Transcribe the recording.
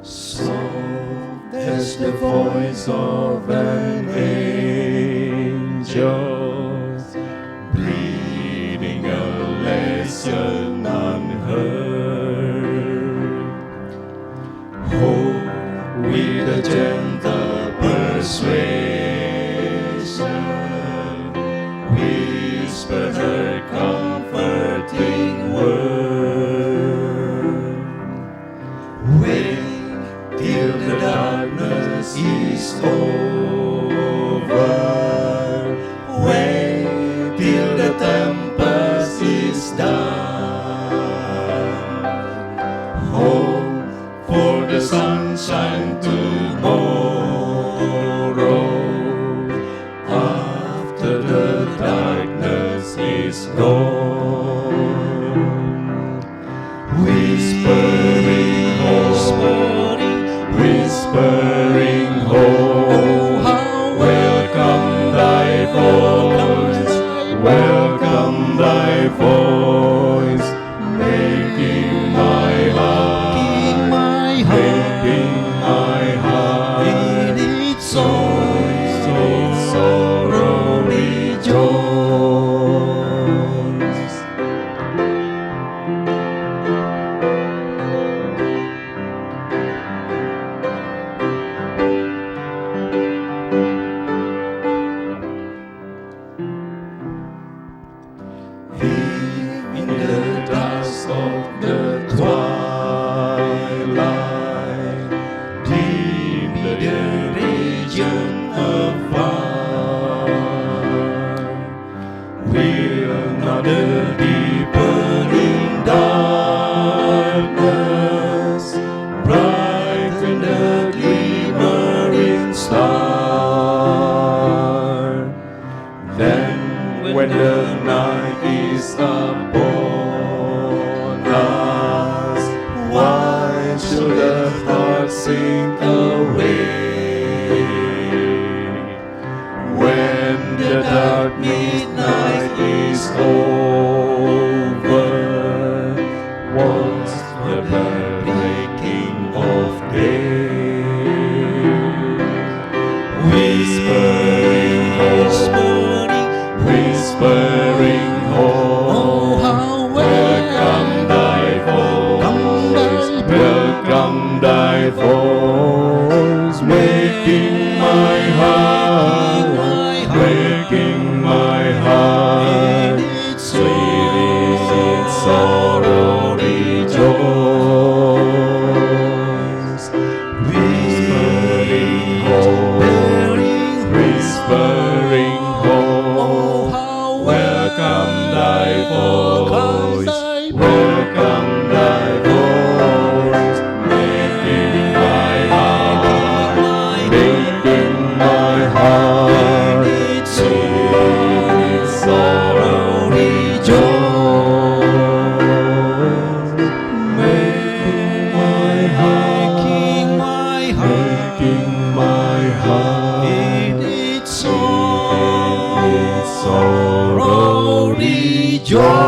Soft as the voice of an angel, breathing a lesson unheard. Hope with a gentle persuasion, whisper her comforting word. Wait till the darkness is over. Wait till the tempest is done. Hope for the sunshine tomorrow, after the darkness is gone. Whispering hope, whispering hope, welcome thy voice, welcome thy voice, making my heart, making my heart, in its sorrow rejoice. In the dusk of the twilight, dim the region afar, will not the deepening darkness brighten the glimmering star? Then when the night is upon us, why should the heart sink away? When the dark midnight is over, what's the breaking of day? Whispering hope, whispering hope, welcome thy voice, welcome thy voice, making my heart, making my heart, sweet in its sorrow rejoice. Whispering hope, whispering hope, welcome thy voice, welcome thy voice, making my heart, sweet in sorrow rejoice. Making my heart, in its sorrow rejoice.